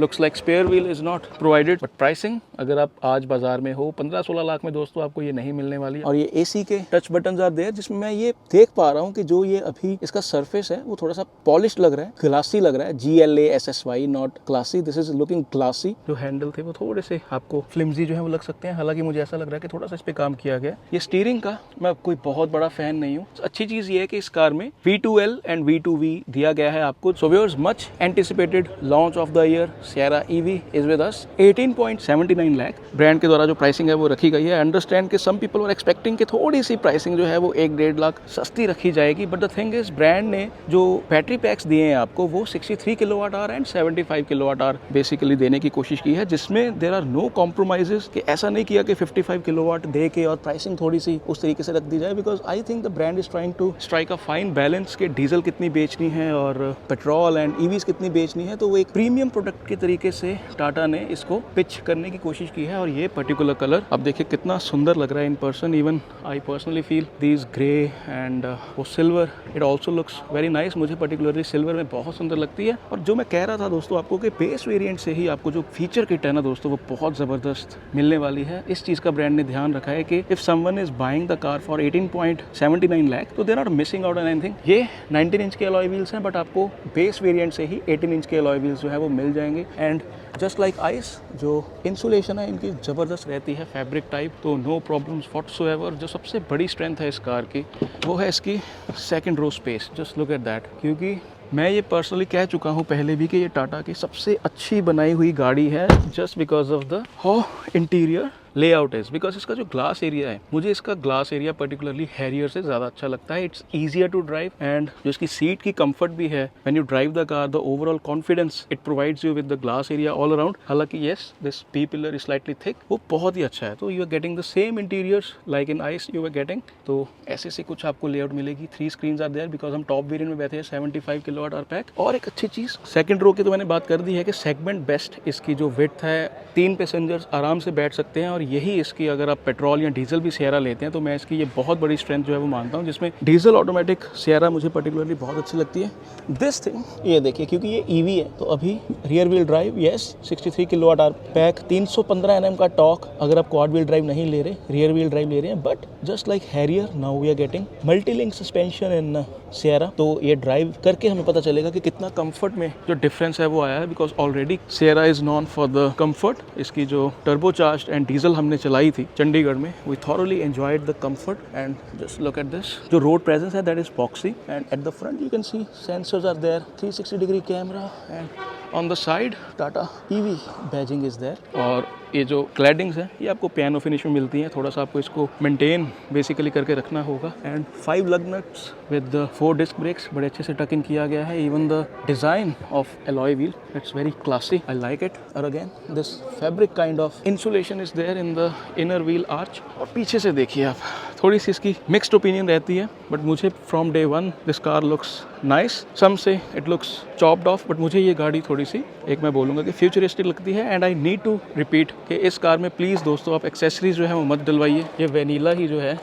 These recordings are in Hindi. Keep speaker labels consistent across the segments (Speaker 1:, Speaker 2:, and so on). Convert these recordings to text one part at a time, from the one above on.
Speaker 1: Looks like spare wheel is not provided, but pricing अगर आप आज बाजार में हो 15-16 लाख में दोस्तों आपको ये नहीं मिलने वाली है। और ये एसी के टच बटन आर देयर, जिसमें मैं ये देख पा रहा हूँ कि जो ये अभी इसका सरफेस है वो थोड़ा सा पॉलिश लग रहा है, ग्लासी लग रहा है। GLASSY not glassy, this is looking glassy. जो हैंडल थे वो थोड़े से आपको फ्लिमजी जो है वो लग सकते हैं, हालांकि मुझे ऐसा लग रहा है कि थोड़ा सा इस पे काम किया गया। ये स्टीयरिंग का मैं कोई बहुत बड़ा फैन नहीं हूँ। अच्छी चीज ये है कि इस कार में V2L एंड V2V दिया गया है आपको। So viewers, much anticipated launch of the year Sierra EV is with us. 18.79 lakh brand के द्वारा जो प्राइसिंग है वो रखी गई है। अंडरस्टैंड कि सम पीपल आर एक्सपेक्टिंग कि थोड़ी सी प्राइसिंग जो है वो 1-1.5 लाख सस्ती रखी जाएगी, but the thing is brand ने जो बैटरी पैक्स दिए हैं आपको वो 63 kilowatt our and 75 kilowatt our basically देने की कोशिश की है, जिसमें देयर आर नो कॉम्प्रोमाइजेस, कि ऐसा नहीं किया कि 55 किलोवाट दे के और प्राइसिंग थोड़ी सी उस तरीके से रख दी जाए। Because I think the brand is trying to strike a fine balance कि डीजल कितनी बेचनी है और पेट्रोल एंड ईवीज कितनी बेचनी है। तो वो एक प्रीमियम प्रोडक्ट के तरीके से टाटा ने इसको पिच करने की कोशिश की है। और ये पर्टिकुलर कलर अब देखिए कितना सुंदर लग रहा है in person. Even I personally feel these grey and वो silver, it also looks very nice. मुझे पर्टिकुलरली सिल्वर में बहुत सुंदर लगती है। और जो मैं कह रहा था दोस्तों आपको कि बेस वेरिएंट से ही आपको जो फीचर किट है ना दोस्तों वो बहुत ज़बरदस्त मिलने वाली है। इस चीज़ का ब्रांड ने ध्यान रखा है कि if someone is buying the car for 18.79 lakh तो they are not missing out on anything. ये 19 इंच के अलॉय व्हील्स हैं, बट आपको बेस वेरिएंट से ही 18 इंच के अलॉय व्हील्स जो है वो मिल जाएंगे। एंड जस्ट लाइक आइस, जो इंसुलेशन है इनकी ज़बरदस्त रहती है, फैब्रिक टाइप, तो नो प्रॉब्लम्स व्हाटसोएवर। जो सबसे बड़ी स्ट्रेंथ है इस कार की वो है इसकी second row space. Just look at that, क्योंकि मैं ये पर्सनली कह चुका हूँ पहले भी कि ये टाटा की सबसे अच्छी बनाई हुई गाड़ी है, just because of the how interior layout is. Because इसका जो ग्लास एरिया है, मुझे इसका ग्लास एरिया पर्टिकुलरली हैरियर से ज़्यादा अच्छा लगता है। It's easier to drive and जो इसकी सीट की कंफर्ट भी है, when you drive the car, the overall confidence it provides you with the glass area all around. हालांकि yes, this P pillar is slightly thick, वो बहुत ही अच्छा है। तो you are getting the same interiors like in ICE you are getting. तो ऐसे से कुछ आपको लेआउट मिलेगी। 3 स्क्रीन आर देयर बिकॉज हम टॉप वेरिएंट में बैठे हैं 75 किलोवाट आवर पैक। और एक अच्छी चीज़ सेकंड रो की तो मैंने बात कर दी है कि सेगमेंट बेस्ट इसकी जो विड्थ है, 3 पैसेंजर्स आराम से बैठ सकते हैं। और यही इसकी, अगर आप पेट्रोल या डीजल भी सिएरा लेते हैं तो मैं इसकी ये बहुत बड़ी स्ट्रेंथ जो है वो मानता हूँ, जिसमें डीजल ऑटोमेटिक सिएरा मुझे पर्टिकुलरली बहुत अच्छी लगती है। दिस थिंग ये देखिए, क्योंकि ये ईवी है तो अभी rear wheel drive, yes 63 kilowatt hour pack, 315 Nm का टॉर्क। अगर आप क्वाड व्हील ड्राइव नहीं ले रहे, रियर व्हील ड्राइव ले रहे हैं, but just like Harrier now we are getting multi link suspension in Sierra. तो ये ड्राइव करके हमें पता चलेगा कि कितना कंफर्ट में जो डिफरेंस है वो आया है। Because already Sierra is non for the comfort. इसकी जो टर्बोचार्ज्ड एंड डीजल हमने चलाई थी चंडीगढ़ में, we thoroughly enjoyed the comfort. And just look at this, जो रोड प्रेजेंस है that is boxy. And at the front you can see sensors are there, 360 degree camera, and on the side Tata EV badging is there. और ये जो क्लैडिंग्स है ये आपको पियानो फिनिश में मिलती हैं, थोड़ा सा आपको इसको मेंटेन बेसिकली करके रखना होगा। एंड 5 लग नट्स विद 4 डिस्क ब्रेक्स बड़े अच्छे से टक इन किया गया है। Even the design of alloy wheel, it's very classy, I like it. और again this fabric kind of insulation is there in the inner wheel arch. और पीछे से देखिए आप, थोड़ी सी इसकी मिक्स्ड ओपिनियन रहती है, बट मुझे from day one this car looks nice. Some say it looks chopped off, but मुझे ये गाड़ी थोड़ी सी, एक मैं बोलूँगा कि फ्यूचरिस्टिक लगती है। And I need to repeat कि इस कार में प्लीज़ दोस्तों आप एक्सेसरीज जो है वो मत डलवाइए। ये वेनिला ही जो है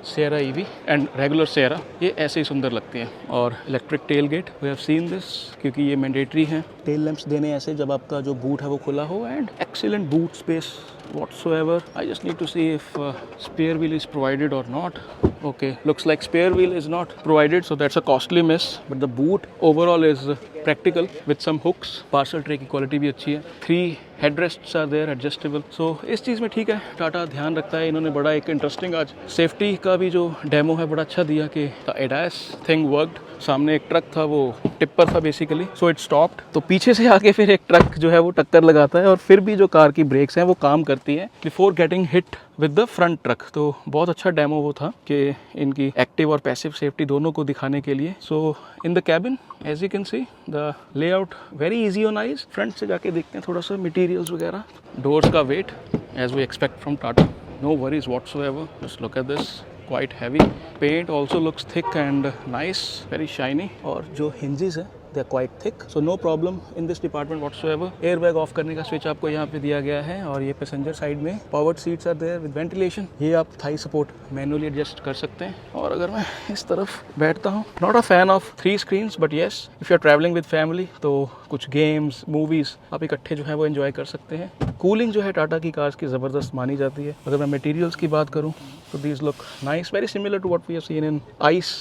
Speaker 1: Sierra EV and regular Sierra, ये ऐसे ही सुंदर लगती हैं। और electric tailgate, we have seen this, क्योंकि ये मैंडेटरी है टेल लैंप्स देने ऐसे जब आपका जो बूट है वो खुला हो। And excellent boot space whatsoever. I just need to see if spare wheel is provided or not. Okay, looks like spare wheel is not provided, so that's a costly miss, but the boot overall is practical with some hooks. Parcel tray की quality भी अच्छी है। 3 headrests are there adjustable, so इस चीज़ में ठीक है, टाटा ध्यान रखता है। इन्होंने बड़ा एक इंटरेस्टिंग आज सेफ्टी का भी जो डेमो है बड़ा अच्छा दिया कि the ADAS thing worked। सामने एक ट्रक था, वो टिप्पर था बेसिकली, सो इट स्टॉप्ड। तो पीछे से आके फिर एक ट्रक जो है वो टक्कर लगाता है, और फिर भी जो कार की ब्रेक्स हैं वो काम करती हैं before getting hit with the front truck. तो बहुत अच्छा डेमो वो था कि इनकी एक्टिव और पैसिव सेफ्टी दोनों को दिखाने के लिए। So in the cabin as you can see the layout very easy on eyes. Front से जाके देखते हैं थोड़ा सा मटेरियल्स वगैरह। डोर्स का weight as we expect from Tata, no worries whatsoever. Just look at this, quite heavy. Paint also looks thick and nice, very shiny. और जो hinges है they are quite thick, so no problem in this department whatsoever. Airbag off करने का स्विच आपको यहाँ पे दिया गया है और ये पैसेंजर साइड में powered seats are there with ventilation. ये आप थाई सपोर्ट मैनुअली एडजस्ट कर सकते हैं। और अगर मैं इस तरफ बैठता हूँ, not a fan of 3 screens but yes if you are travelling with family तो कुछ गेम्स मूवीज आप इकट्ठे जो है वो एंजॉय कर सकते हैं। कूलिंग जो है टाटा की कार्स की ज़बरदस्त मानी जाती है। अगर मैं मटेरियल्स की बात करूँ तो these look nice, very similar to what we have seen in ice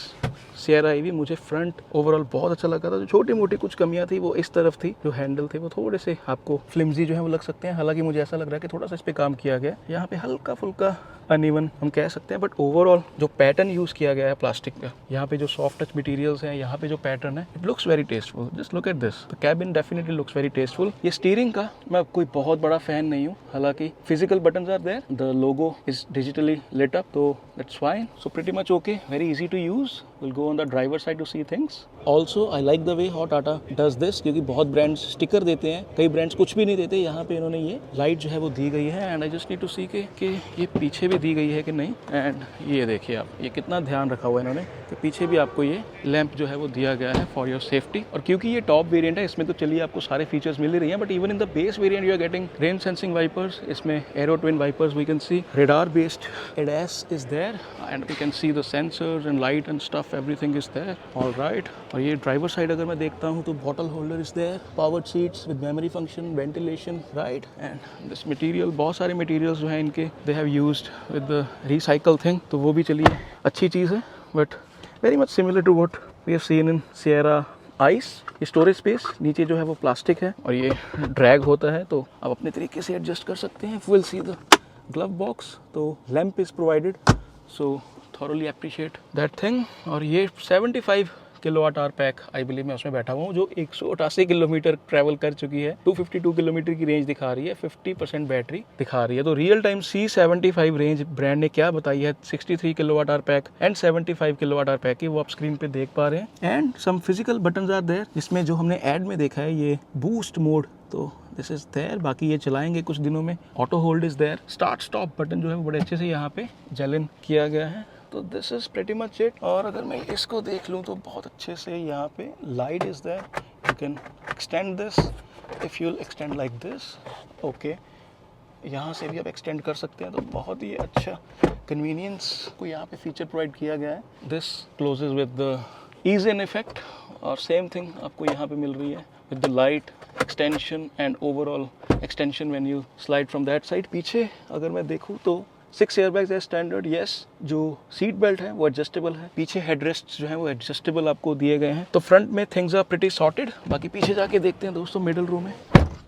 Speaker 1: Sierra EV. मुझे फ्रंट ओवरऑल बहुत अच्छा लगा था। जो छोटी मोटी कुछ कमियां थी वो इस तरफ थी, जो हैंडल थे वो थोड़े से आपको फ्लिमजी जो है वो लग सकते हैं। हालांकि मुझे ऐसा लग रहा है कि थोड़ा सा इस पे काम किया गया, यहाँ पे हल्का फुल्का अनइवन हम कह सकते हैं, बट ओवरऑल जो पैटर्न यूज़ किया गया है प्लास्टिक का, यहाँ पे जो सॉफ्ट टच मटेरियल्स हैं, यहाँ पे जो पैटर्न है, it looks very tasteful. Just look at this, the cabin definitely looks very tasteful. ये स्टीयरिंग का मैं कोई बहुत बड़ा फैन नहीं हूँ, हालांकि physical buttons are there, the logo is digitally lit up, तो that's fine. So pretty much okay, very easy to use. Will go on the driver side to see things. Also I like the way how Tata does this, क्योंकि बहुत ब्रांड्स स्टिकर देते हैं, कई ब्रांड्स कुछ भी नहीं देते। यहाँ पे इन्होंने ये लाइट जो है वो दी गई है and I just need to see कि ये पीछे भी दी गई है कि नहीं। एंड ये देखिए आप, ये कितना ध्यान रखा हुआ है इन्होंने कि पीछे भी आपको ये लैंप जो है वो दिया गया है फॉर योर सेफ्टी। और क्योंकि ये टॉप वेरिएंट है, इसमें तो चलिए आपको सारे फीचर्स मिल ही रही हैं, but even in the base variant you are getting rain sensing wipers, इसमें aero twin wipers, we can see radar based ADAS is there and we can see the sensors and light and stuff, everything is there, all right। और ये ड्राइवर साइड अगर मैं देखता हूँ तो bottle holder is there, powered seats with memory function, ventilation, right. And this material, बहुत सारे मटेरियल्स जो हैं इनके they have used with the recycle thing, तो वो भी चलिए अच्छी चीज़ है, but very much similar to what we have seen in Sierra ice. Storage space नीचे जो है वो प्लास्टिक है और ये ड्रैग होता है, तो आप अपने तरीके से एडजस्ट कर सकते हैं। Will see the glove box, तो lamp is provided, so thoroughly appreciate that thing. और ये 75 kilowatt hour pack I believe मैं उसमें बैठा हुआ हूँ, जो 188 किलोमीटर ट्रैवल कर चुकी है, 252 किलोमीटर की रेंज दिखा रही है, 50% बैटरी दिखा रही है। तो real time C75 range brand ने क्या बताई है, 63 kilowatt hour pack and 75 kilowatt hour pack की, वो आप स्क्रीन पे देख पा रहे हैं। And some physical buttons are there, जिसमें जो हमने एड में देखा है ये बूस्ट मोड, तो दिस इज देयर। बाकी ये चलाएंगे कुछ दिनों में। Auto hold is there, start stop button जो है वो बड़े अच्छे से यहाँ पे जलन किया गया है, तो this is pretty much it. और अगर मैं इसको देख लूँ तो बहुत अच्छे से यहाँ पे light is there, you can extend this if you extend like this, okay, यहाँ से भी आप एक्सटेंड कर सकते हैं, तो बहुत ही अच्छा कन्वीनियंस को यहाँ पे फीचर प्रोवाइड किया गया है। This closes with the ease in effect, और सेम थिंग आपको यहाँ पे मिल रही है with the light extension and overall extension when you slide from that side। पीछे अगर मैं देखूँ तो 6 एयरबैग्स है स्टैंडर्ड, यस। जो सीट बेल्ट है वो एडजस्टेबल है, पीछे हेडरेस्ट जो है वो एडजस्टेबल आपको दिए गए हैं। तो फ्रंट में थिंग्स आर प्रीटी सॉर्टेड। बाकी पीछे जाके देखते हैं दोस्तों मिडिल रो में,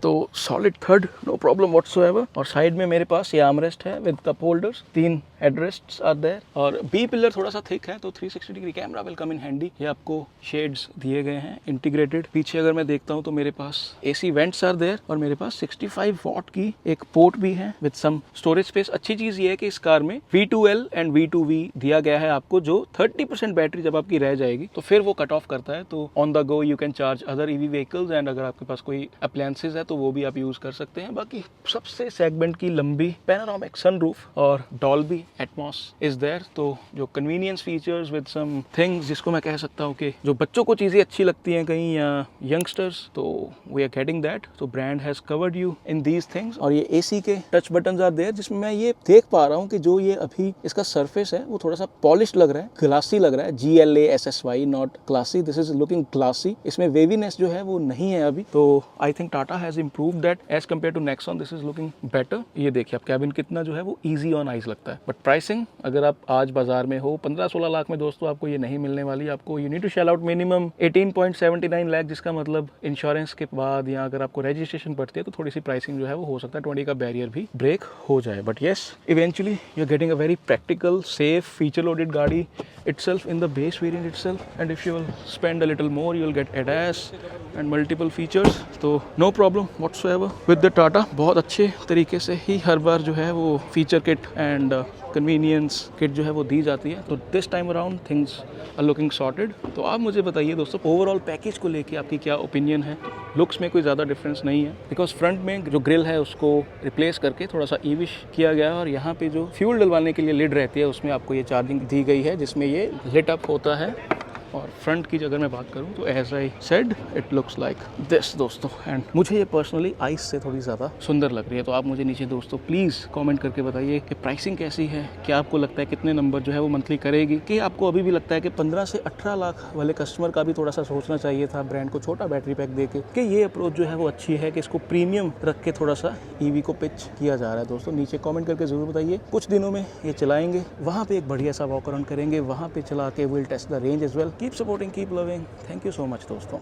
Speaker 1: तो solid third, no problem whatsoever. और साइड में मेरे पास ये आर्मरेस्ट है with cup holders, 3 headrests are there, और बी पिलर थोड़ा सा थिक है, तो 360 degree camera will come in handy. ये आपको शेड्स दिए गए हैं इंटीग्रेटेड। पीछे अगर मैं देखता हूँ तो मेरे पास AC वेंट्स आर देयर, और मेरे पास 65 वॉट की एक पोर्ट भी है विद सम स्टोरेज स्पेस। अच्छी चीज ये है कि इस कार में V2L एंड V2V दिया गया है आपको, जो 30% बैटरी जब आपकी रह जाएगी तो फिर वो कट ऑफ करता है, तो on the go you can charge other EV vehicles, and अगर आपके पास कोई अप्लायंसेस है तो वो भी आप यूज कर सकते हैं। बाकी सबसे सेगमेंट की लंबी पैनोरामिक सनरूफ और डॉल्बी एटमॉस इज देयर, तो जो convenience features with some things, जिसको मैं कह सकता हूँ कि जो बच्चों को चीजें अच्छी लगती हैं कहीं, या यंगस्टर्स, तो वी आर गेटिंग दैट। तो brand has covered you in these things. और ये AC के टच बटन्स आर देयर, जिसमें मैं ये देख पा रहा हूँ कि जो ये अभी इसका सरफेस है वो थोड़ा सा पॉलिश्ड लग रहा है, ग्लासी लग रहा है, GLASSY not classy, this is looking glassy. इसमें वेवीनेस जो है वो नहीं है अभी, तो I think Tata has improved that as compare to Nexon, this is looking better. ये देखिए आप कैबिन कितना जो है वो ईजी ऑन आइज लगता है। बट प्राइसिंग अगर आप आज बाजार में हो 15-16 लाख में दोस्तों आपको ये नहीं मिलने वाली। आपको you need to shell out minimum 18.79 lakh, जिसका मतलब इंश्योरेंस के बाद या अगर आपको रजिस्ट्रेशन पड़ती है तो थोड़ी सी प्राइसिंग जो है वो हो सकता है 20 का बैरियर भी ब्रेक हो जाए। But yes, eventually you are getting a very practical, safe, feature loaded गाड़ी itself in the base variant itself, and if you will spend a little more you will get ADAS and multiple features, तो no problem whatsoever with the Tata। बहुत अच्छे तरीके से ही हर बार जो है वो feature kit and convenience kit जो है वो दी जाती है, तो this time around things are looking sorted. तो आप मुझे बताइए दोस्तों, ओवरऑल पैकेज को लेके आपकी क्या ओपिनियन है। लुक्स में कोई ज़्यादा डिफरेंस नहीं है, बिकॉज फ्रंट में जो ग्रिल है उसको रिप्लेस करके थोड़ा सा ईविश किया गया है, और यहाँ पे जो फ्यूल डलवाने के लिए लिड रहती है उसमें आपको ये चार्जिंग दी गई है, जिसमें ये लिट अप होता है और फ्रंट की अगर मैं बात करूँ तो as I said it looks like this दोस्तों। एंड मुझे ये पर्सनली आइस से थोड़ी ज़्यादा सुंदर लग रही है। तो आप मुझे नीचे दोस्तों प्लीज़ कमेंट करके बताइए कि प्राइसिंग कैसी है, क्या आपको लगता है कितने नंबर जो है वो मंथली करेगी, कि आपको अभी भी लगता है कि 15 से 18 लाख वाले कस्टमर का भी थोड़ा सा सोचना चाहिए था ब्रांड को छोटा बैटरी पैक दे के, कि ये अप्रोच जो है वो अच्छी है कि इसको प्रीमियम रख के थोड़ा सा ईवी को पिच किया जा रहा है। दोस्तों नीचे कमेंट करके ज़रूर बताइए। कुछ दिनों में ये चलाएंगे, वहाँ पे एक बढ़िया सा वॉक अराउंड करेंगे, वहाँ पे चला के will test the range as well. Keep supporting, keep loving. Thank you so much दोस्तों।